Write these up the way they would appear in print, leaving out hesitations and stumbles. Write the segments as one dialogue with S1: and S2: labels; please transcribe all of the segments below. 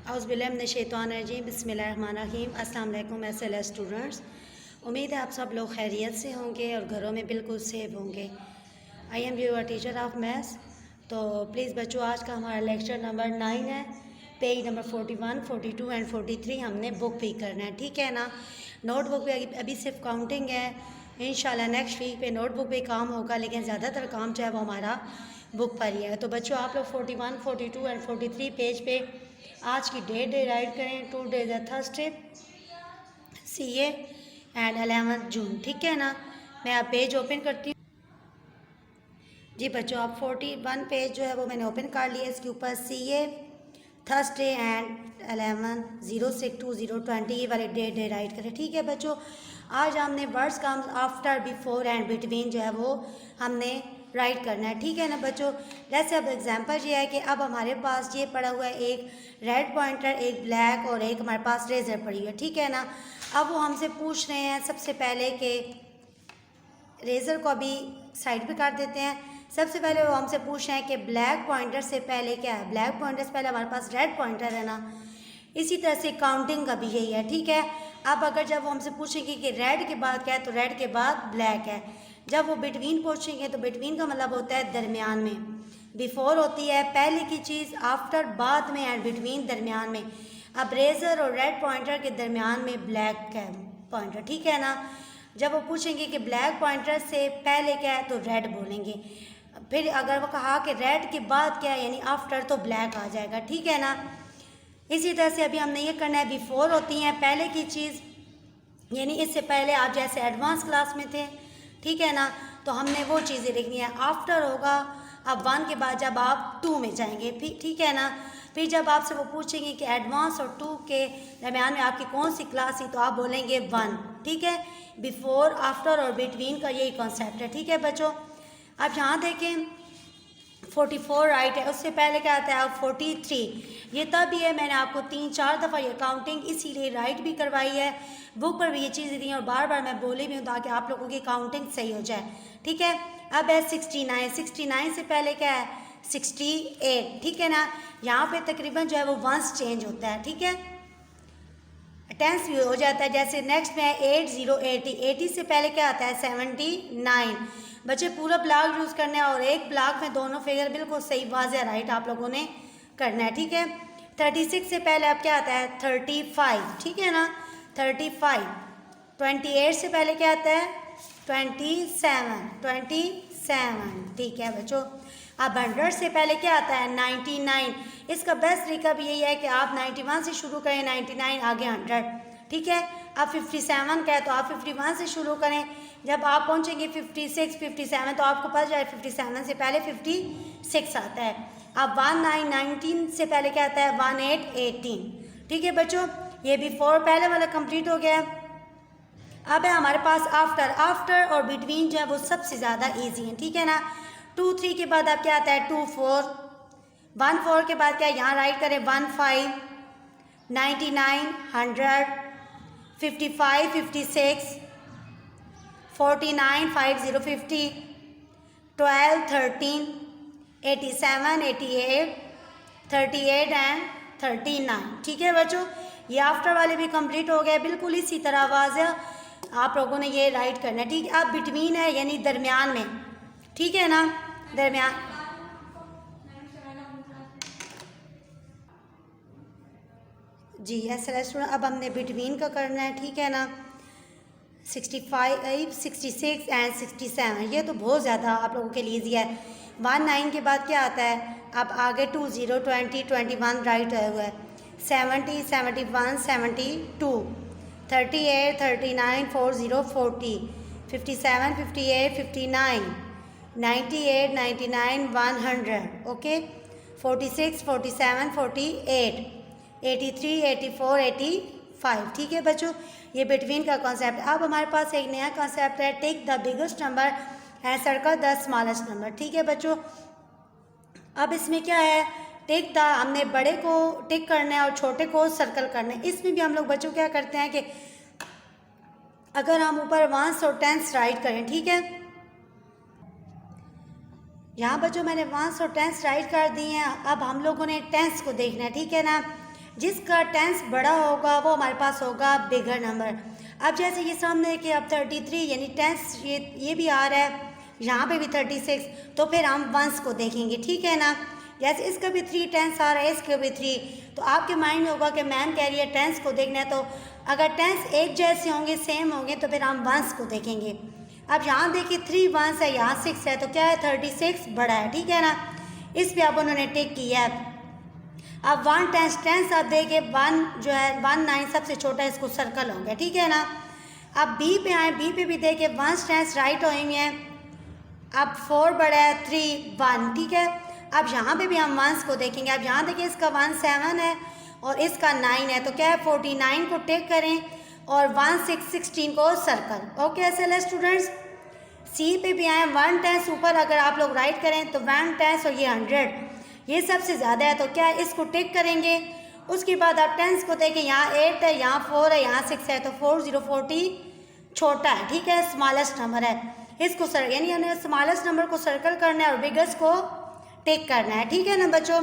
S1: औज़ुबिल्लाहिमिनश्शैतानिर्रजीम बिस्मिल्लाहिर्रहमानिर्रहीम। अस्सलाम वालेकुम एसएलएस स्टूडेंट्स। उम्मीद है आप सब लोग खैरियत से होंगे और घरों में बिल्कुल सेफ होंगे। I am your teacher of maths. तो प्लीज़ बच्चों, आज का हमारा लेक्चर नंबर 9 है। पेज नंबर 41, 42 एंड 43 हमने बुक भी करना है, ठीक है ना। नोटबुक पे अभी सिर्फ काउंटिंग है। इंशाल्लाह नेक्स्ट वीक पे नोटबुक पे काम होगा, लेकिन ज़्यादातर काम जो है वो हमारा बुक पर ही है। तो बच्चों, आप लोग 41, 42 एंड 43 पेज पे आज की डेट राइट करें। 2 डेज है थर्सडे, CA एंड 11 जून, ठीक है ना। मैं आप पेज ओपन करती हूँ। जी बच्चों, आप 41 पेज जो है वो मैंने ओपन कर लिया। इसके ऊपर CA थर्सडे एंड 11/06/2020 ये वाले डेट राइट करें, ठीक है बच्चों। आज हमने words comes after, before and between जो है वो हमने राइट करना है, ठीक है ना बच्चों। जैसे अब एग्जांपल ये है कि अब हमारे पास ये पड़ा हुआ है एक रेड पॉइंटर, एक ब्लैक और एक हमारे पास रेजर पड़ी हुई है, ठीक है ना। अब वो हमसे पूछ रहे हैं सबसे पहले कि रेजर को अभी साइड पे कर देते हैं। सबसे पहले वो हमसे पूछ रहे हैं कि ब्लैक पॉइंटर से पहले क्या है। ब्लैक पॉइंटर से पहले हमारे पास रेड पॉइंटर है ना। इसी तरह से काउंटिंग का भी यही है, ठीक है। अब अगर जब वो हमसे पूछेंगे कि रेड के बाद क्या है, तो रेड के बाद ब्लैक है। जब वो बिटवीन पूछेंगे तो बिटवीन का मतलब होता है दरमियान में। बिफोर होती है पहले की चीज़, आफ्टर बाद में, एंड बिटवीन दरमियान में। अब रेजर और रेड पॉइंटर के दरमियान में ब्लैक है पॉइंटर, ठीक है ना। जब वो पूछेंगे कि ब्लैक पॉइंटर से पहले क्या है, तो रेड बोलेंगे। फिर अगर वो कहा कि रेड के बाद क्या है, यानी आफ्टर, तो ब्लैक आ जाएगा, ठीक है ना। इसी तरह से अभी हमने ये करना है, बिफोर होती हैं पहले की चीज़, यानी इससे पहले आप जैसे एडवांस क्लास में थे, ठीक है ना, तो हमने वो चीज़ें लिखनी है। आफ्टर होगा अब 1 के बाद जब आप 2 में जाएंगे, ठीक है ना। फिर जब आपसे वो पूछेंगे कि एडवांस और 2 के दरमियान में आपकी कौन सी क्लास थी, तो आप बोलेंगे 1, ठीक है। बिफोर, आफ्टर और बिटवीन का यही कॉन्सेप्ट है, ठीक है बच्चों। अब यहाँ देखें 44 राइट है, उससे पहले क्या आता है अब 43। ये तब भी है, मैंने आपको 3-4 दफ़ा ये काउंटिंग इसीलिए राइट भी करवाई है, बुक पर भी ये चीज़ें दी हैं और बार बार मैं बोली भी हूँ ताकि आप लोगों की काउंटिंग सही हो जाए, ठीक है। अब है 69। 69 से पहले क्या है 68, ठीक है ना। यहाँ पे तकरीबन जो है वो वंस चेंज होता है, ठीक है, टेंस भी हो जाता है। जैसे नेक्स्ट में है 80, 80 से पहले क्या आता है 79। बच्चे पूरा ब्लॉक यूज़ करना है और एक ब्लॉक में दोनों फिगर बिल्कुल सही वाज़ेह राइट आप लोगों ने करना है, ठीक है। 36 से पहले अब क्या आता है 35, ठीक है ना, 35। 28 से पहले क्या आता है 27, ठीक है बच्चों। अब 100 से पहले क्या आता है 99। इसका बेस्ट तरीका भी यही है कि आप 91 से शुरू करें, 99 आगे 100, ठीक है। अब 57 का है तो आप 51 से शुरू करें। जब आप पहुंचेंगे 56, 57 तो आपको पता जाए 57 से पहले 56 आता है। अब 19 से पहले क्या आता है 18, ठीक है बच्चों। ये बिफोर पहले वाला कंप्लीट हो गया। अब है हमारे पास आफ्टर। आफ्टर और बिटवीन जो है वो सबसे ज़्यादा ईजी है, ठीक है ना। 2-3 के बाद अब क्या आता है 2-4, 1-4 के बाद क्या यहाँ राइट करें 1-5, 99, 100, 55, 56, 49, 50, 50, 12, 13, 87, 88, 38 एंड 39, ठीक है बच्चों। ये आफ्टर वाले भी कंप्लीट हो गए। बिल्कुल इसी तरह वाज़ेह आप लोगों ने ये राइट करना है, ठीक है। अब बिटवीन है यानी दरमियान में, ठीक है ना, दरमियान। जी ऐसा स्टूडेंट, अब हमने बिटवीन का करना है, ठीक है ना। 65, 66 एंड 67 ये तो बहुत ज़्यादा आप लोगों के लिए ईजी है। 19 के बाद क्या आता है अब आगे 20, 20, 21 राइट हुआ है। 70, 71, 72, 38, 39, 40, 40, 57, 58, 59, 98, 99, 100, ओके। 46, 47, 48, 83, 84, 85, ठीक है बच्चों। ये बिटवीन का कॉन्सेप्ट। अब हमारे पास एक नया कॉन्सेप्ट है take the biggest number and circle the smallest number, ठीक है बच्चों। अब इसमें क्या है टेक द, हमने बड़े को टिक करना है और छोटे को सर्कल करना है। इसमें भी हम लोग बच्चों क्या करते हैं कि अगर हम ऊपर 1s और 10s राइट करें, ठीक है, यहाँ बच्चों मैंने 1s और 10s राइट कर दी हैं। अब हम लोगों ने 10s को देखना है, ठीक है ना। जिसका टेंस बड़ा होगा वो हमारे पास होगा बिगर नंबर। अब जैसे ये सामने कि अब 33 यानी टेंस ये भी आ रहा है, यहाँ पे भी 36, तो फिर हम वंस को देखेंगे, ठीक है ना। जैसे इसका भी 3 टेंस आ रहा है, इसका भी 3, तो आपके माइंड में होगा कि मैम कह रही है टेंस को देखना है, तो अगर टेंस एक जैसे होंगे, सेम होंगे, तो फिर हम वंस को देखेंगे। अब यहाँ देखिए 3 वंस है, यहाँ 6 है, तो क्या है 36 बड़ा है, ठीक है ना। इस पर अब उन्होंने टिक किया है। अब 1 टेंस आप देखिए 1 जो है 1 9 सबसे छोटा है, इसको सर्कल हो गया, ठीक है ना। अब बी पे आए, बी पे भी देखिए 1 टेंस राइट होएंगे हैं। अब 4 बड़ा है, 3 1, ठीक है। अब यहाँ पे भी हम वंस को देखेंगे। अब यहाँ देखिए इसका 1 7 है और इसका 9 है, तो क्या है 49 को टिक करें और 1 6 16 को सर्कल। ओके ऐसे स्टूडेंट्स। सी पे भी आए, 1 टेंस ऊपर अगर आप लोग राइट करें तो 1 टेंस और ये 100 ये सबसे ज़्यादा है, तो क्या है इसको टिक करेंगे। उसके बाद आप टेंस को देखें, यहाँ 8 है, यहाँ 4 है, यहाँ 6 है, तो 4040 छोटा है, ठीक है, स्मॉलेस्ट नंबर है। इसको यानी हमें स्मॉलेस्ट नंबर को सर्कल करना है और बिगेस्ट को टिक करना है, ठीक है ना बच्चों।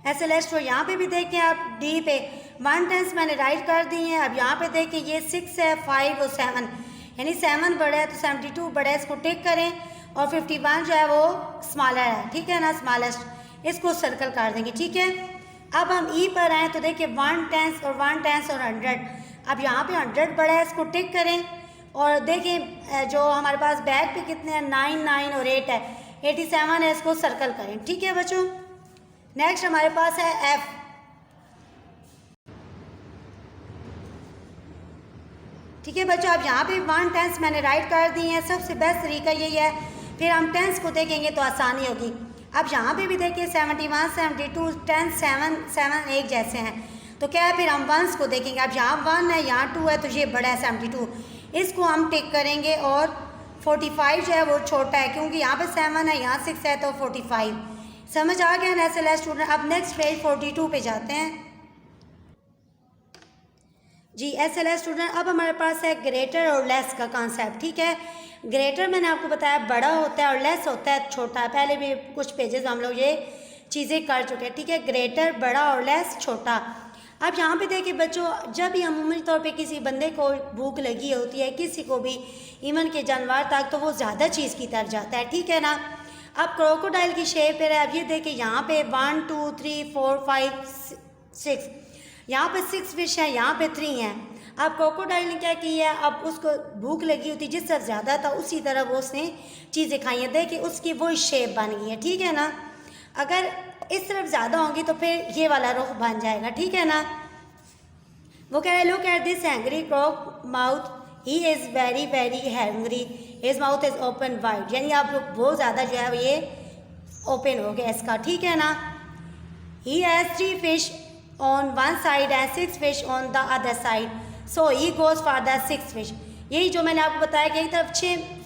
S1: ऐसे लेस्ट हो। यहाँ पे भी देखें आप डी पे 1 टेंस मैंने राइट कर दी है। अब यहाँ पे देखें ये 6 है, 5 और 7 यानी 7 बड़ा है, तो 72 बड़ा है, इसको टिक करें और 51 जो है वो स्मॉलर है, ठीक है ना, स्मॉलेस्ट, इसको सर्कल कर देंगे, ठीक है। अब हम ई पर आएँ तो देखिए 1 टेंस और 1 टेंस और 100। अब यहाँ पे 100 बड़ा है, इसको टिक करें और देखिए जो हमारे पास बैक पे कितने हैं 9 9 और 8 है, 87 है, इसको सर्कल करें, ठीक है बच्चों। नेक्स्ट हमारे पास है एफ। ठीक है बच्चों, अब यहाँ पे 1 टेंस मैंने राइट कर दी है। सबसे बेस्ट तरीका यही है, फिर हम टेंस को देखेंगे तो आसानी होगी। अब यहाँ पे भी देखिए 71 72 10 7 7 एक जैसे हैं, तो क्या है फिर हम वंस को देखेंगे। अब यहाँ 1 है, यहाँ 2 है, तो ये बड़ा है 72, इसको हम टिक करेंगे और 45 जो है वो छोटा है, क्योंकि यहाँ पे 7 है, यहाँ 6 है, तो 45। समझ आ गया ना ऐसे स्टूडेंट। अब नेक्स्ट पेज 42 पे जाते हैं जी। ऐसे स्टूडेंट अब हमारे पास है ग्रेटर और लेस का कॉन्सेप्ट, ठीक है। ग्रेटर मैंने आपको बताया बड़ा होता है और लेस होता है छोटा। पहले भी कुछ पेजेस हम लोग ये चीज़ें कर चुके हैं, ठीक है। ग्रेटर बड़ा और लेस छोटा। अब यहाँ पे देखिए बच्चों, जब भी अमूमी तौर पे किसी बंदे को भूख लगी होती है, किसी को भी इवन के जानवर तक, तो वो ज़्यादा चीज़ की तरफ जाता है, ठीक है ना। अब क्रोकोडाइल की शेप है, अब ये देखिए यहाँ पे 1 2 3 4 5 6, यहाँ पे 6 फिश है, यहाँ पे 3 है। अब क्रोकोडाइल ने क्या किया, अब उसको भूख लगी होती, जिस तरफ ज़्यादा था उसी तरफ वो उसने चीज़ें खाई हैं। देखिए उसकी वही शेप बन गई है, ठीक है ना। अगर इस तरफ ज़्यादा होंगी तो फिर ये वाला रुख बन जाएगा, ठीक है ना। वो कह रहे look at this hangry crook mouth, he is very very hangry, his mouth is open wide, यानी आप बहुत ज़्यादा जो है ये ओपन हो गया इसका, ठीक है ना। He has 3 fish on one side and 6 fish on the other side, so he goes for the 6 fish. यही जो मैंने आपको बताया कि एक तरफ 6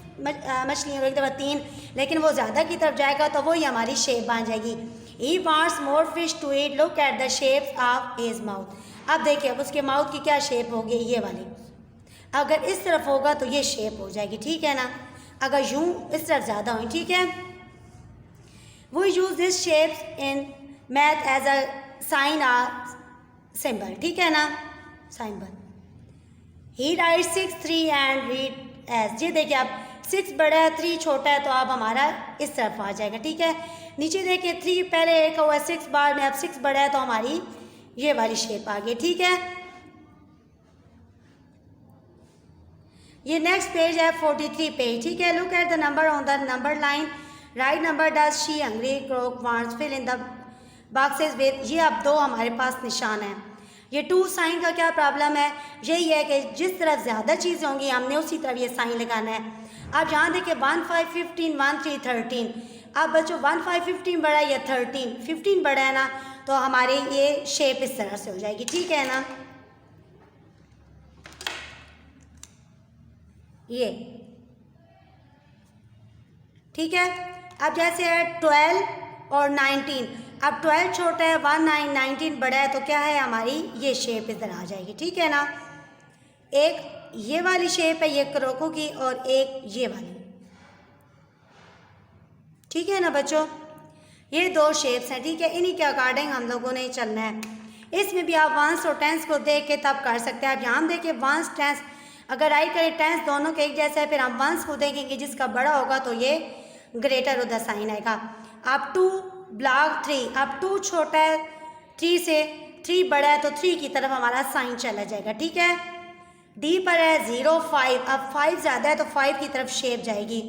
S1: मछलियाँ और एक तरफ 3, लेकिन वो ज़्यादा की तरफ जाएगा तो वही हमारी शेप बन जाएगी। He wants more fish to eat, look at the shapes of his mouth. अब देखिए अब उसके माउथ की क्या शेप होगी, ये वाली। अगर इस तरफ होगा तो ये शेप हो जाएगी, ठीक है ना। अगर यूं इस तरफ ज़्यादा हुई, ठीक है। We use this shapes in math as a sign or symbol, ठीक है ना, symbol. He write 6 3 and read S. ये देखिए अब 6 बड़ा है, 3 छोटा है, तो अब हमारा इस तरफ आ जाएगा, ठीक है। नीचे देखिए 3 पहले एक हुआ 6 बार में, अब 6 बड़ा है तो हमारी ये वाली शेप आ गई, ठीक है। ये नेक्स्ट पेज है 43 पेज, ठीक है। Look at the number on the number line, right number does she hungry croc wants fill in the boxes with. ये अब 2 हमारे पास निशान हैं। ये 2 साइन का क्या प्रॉब्लम है, यही है कि जिस तरफ ज़्यादा चीज़ें होंगी हमने उसी तरफ ये साइन लगाना है। अब यहाँ देखिए 1 5 15 1 3 13। अब बच्चों 1 5 15 बड़ा है या 13 15 बड़ा है ना, तो हमारी ये शेप इस तरह से हो जाएगी, ठीक है ना। ये ठीक है। अब जैसे है 12 और 19, अब 12 छोटा है, 1 9 19 बड़ा है, तो क्या है हमारी ये शेप इधर आ जाएगी, ठीक है ना। एक ये वाली शेप है ये क्रोको की और एक ये वाली, ठीक है ना बच्चों। ये 2 शेप्स हैं, ठीक है। इन्हीं के अकॉर्डिंग हम लोगों ने चलना है। इसमें भी आप वंस और टेंस को देख के तब कर सकते हैं। आप यहाँ देखिए वंस टेंस अगर राइट करें टेंस दोनों के एक जैसा है, फिर हम वंस को देखेंगे जिसका बड़ा होगा तो ये ग्रेटर ऑफ द साइन आएगा। अब 2 ब्लॉक 3, अब 2 छोटा है 3 से, 3 बड़ा है तो 3 की तरफ हमारा साइन चला जाएगा, ठीक है। डी पर है 0 5, अब 5 ज़्यादा है तो 5 की तरफ शेप जाएगी।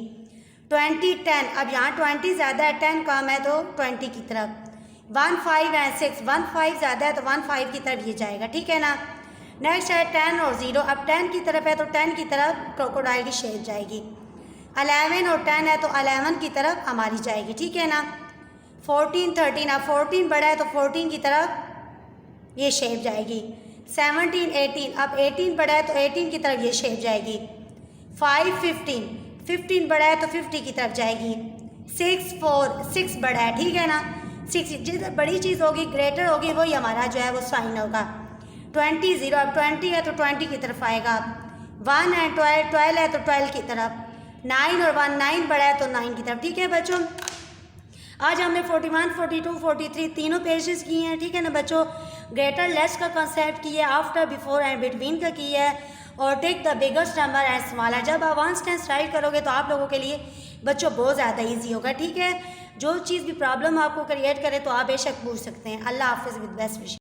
S1: 20 10, अब यहाँ 20 ज़्यादा है 10 कम है तो 20 की तरफ। 1 5 है 6, 1 5 ज़्यादा है तो 1 5 की तरफ ये जाएगा, ठीक है ना। नेक्स्ट है 10 और 0, अब 10 की तरफ है तो 10 की तरफ क्रोकोडाइल की शेप जाएगी। 11 और 10 है तो 11 की तरफ हमारी जाएगी, ठीक है ना। 14 13, अब 14 बड़ा है तो 14 की तरफ ये शेप जाएगी। 17 18, अब 18 बड़ा है तो 18 की तरफ ये शेप जाएगी। 5 15, 15 बड़ा है तो 50 की तरफ जाएगी। 6 4, 6 बड़ा है, ठीक है ना। 6 जिस बड़ी चीज़ होगी ग्रेटर होगी वही हमारा जो है वो साइन होगा। 20 0, अब 20 है तो 20 की तरफ आएगा। 1 है 12, 12 है तो 12 की तरफ। 9 और 1, 9 बड़ा है तो 9 की तरफ, ठीक है बच्चों। आज हमने 41 42 43 तीनों पेजेस किए हैं, ठीक है ना बच्चों। ग्रेटर लेस का कंसेप्ट किया है, आफ्टर बिफोर एंड बिटवीन का किया है, और take the biggest number and smaller. जब आप वन टेंस राइट करोगे तो आप लोगों के लिए बच्चों बहुत ज़्यादा ईजी होगा, ठीक है। जो चीज़ भी प्रॉब्लम आपको क्रिएट करे तो आप बेशक पूछ सकते हैं। अल्लाह हाफिज़ विद बेस्ट विश।